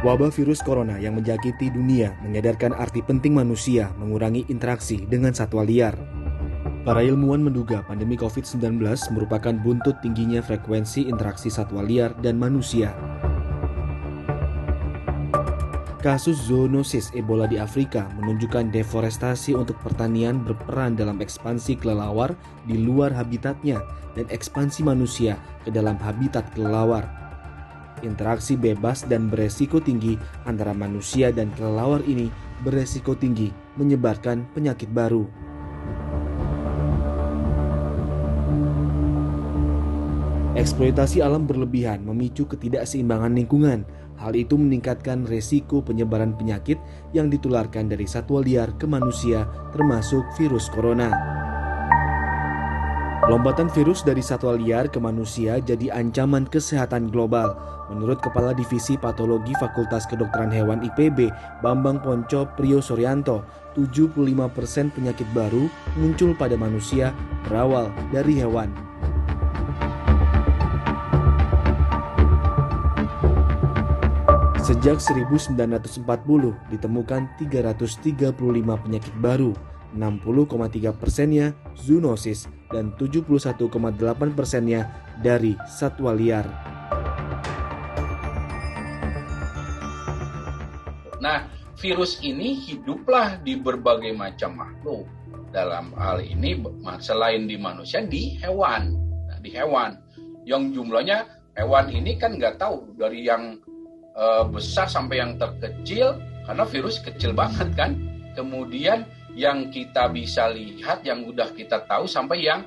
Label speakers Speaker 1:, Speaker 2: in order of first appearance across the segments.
Speaker 1: Wabah virus corona yang menjangkiti dunia menyadarkan arti penting manusia mengurangi interaksi dengan satwa liar. Para ilmuwan menduga pandemi COVID-19 merupakan buntut tingginya frekuensi interaksi satwa liar dan manusia. Kasus zoonosis Ebola di Afrika menunjukkan deforestasi untuk pertanian berperan dalam ekspansi kelelawar di luar habitatnya dan ekspansi manusia ke dalam habitat kelelawar. Interaksi bebas dan beresiko tinggi antara manusia dan kelelawar ini beresiko tinggi menyebarkan penyakit baru. Eksploitasi alam berlebihan memicu ketidakseimbangan lingkungan. Hal itu meningkatkan resiko penyebaran penyakit yang ditularkan dari satwa liar ke manusia, termasuk virus corona. Lompatan virus dari satwa liar ke manusia jadi ancaman kesehatan global. Menurut Kepala Divisi Patologi Fakultas Kedokteran Hewan IPB, Bambang Ponco Priyosuryanto, 75% penyakit baru muncul pada manusia berawal dari hewan. Sejak 1940 ditemukan 335 penyakit baru, 60,3%-nya zoonosis dan 71,8%-nya dari satwa liar.
Speaker 2: Nah, virus ini hiduplah di berbagai macam makhluk. Dalam hal ini selain di manusia, di hewan. Nah, di hewan yang jumlahnya hewan ini kan nggak tahu dari yang besar sampai yang terkecil, karena virus kecil banget kan. Kemudian yang kita bisa lihat, yang udah kita tahu, sampai yang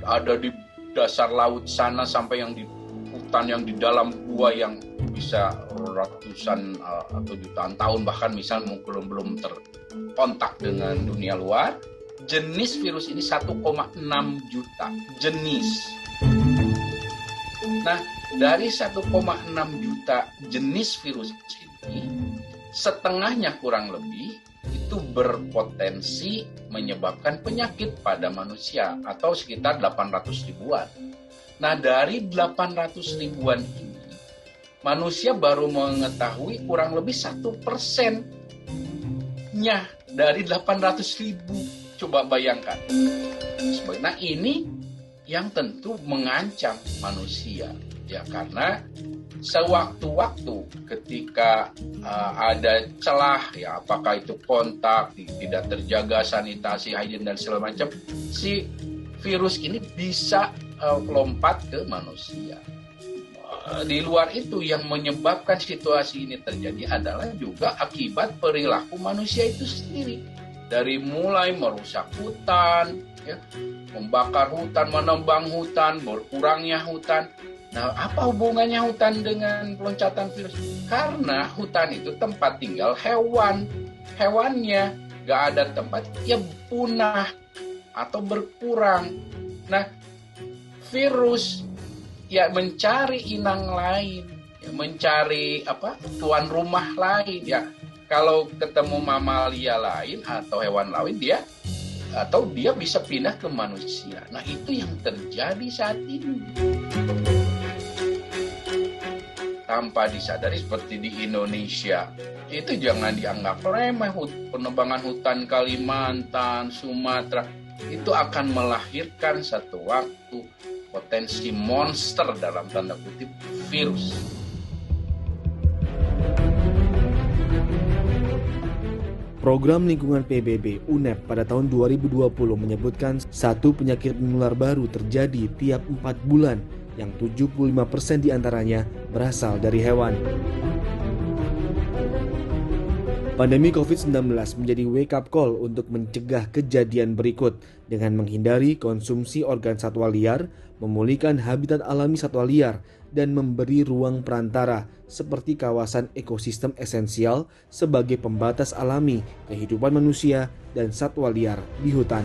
Speaker 2: ada di dasar laut sana, sampai yang di hutan, yang di dalam gua, yang bisa ratusan atau jutaan tahun, bahkan misal belum terkontak dengan dunia luar. Jenis virus ini 1,6 juta jenis. Nah, dari 1,6 juta jenis virus ini, setengahnya kurang lebih itu berpotensi menyebabkan penyakit pada manusia, atau sekitar 800 ribuan. Nah, dari 800 ribuan ini, manusia baru mengetahui kurang lebih 1%-nya dari 800 ribu. Coba bayangkan. Nah, ini yang tentu mengancam manusia, ya, karena sewaktu-waktu ketika ada celah, ya, apakah itu kontak, tidak terjaga sanitasi, hygiene dan segala macam, si virus ini bisa lompat ke manusia. Di luar itu, yang menyebabkan situasi ini terjadi adalah juga akibat perilaku manusia itu sendiri. Dari mulai merusak hutan, ya, membakar hutan, menebang hutan, berkurangnya hutan. Nah, apa hubungannya hutan dengan loncatan virus? Karena hutan itu tempat tinggal hewan. Hewannya gak ada tempat, ya punah atau berkurang. Nah, virus ya mencari inang lain, ya, mencari tuan rumah lain, ya. Kalau ketemu mamalia lain atau hewan lain, dia bisa pindah ke manusia. Nah, itu yang terjadi saat ini. Tanpa disadari, seperti di Indonesia, itu jangan dianggap remeh. Penebangan hutan Kalimantan, Sumatera, itu akan melahirkan satu waktu potensi monster dalam tanda kutip virus.
Speaker 1: Program Lingkungan PBB UNEP pada tahun 2020 menyebutkan satu penyakit menular baru terjadi tiap 4 bulan, yang 75% diantaranya berasal dari hewan. Pandemi COVID-19 menjadi wake-up call untuk mencegah kejadian berikut dengan menghindari konsumsi organ satwa liar, memulihkan habitat alami satwa liar, dan memberi ruang perantara seperti kawasan ekosistem esensial sebagai pembatas alami kehidupan manusia dan satwa liar di hutan.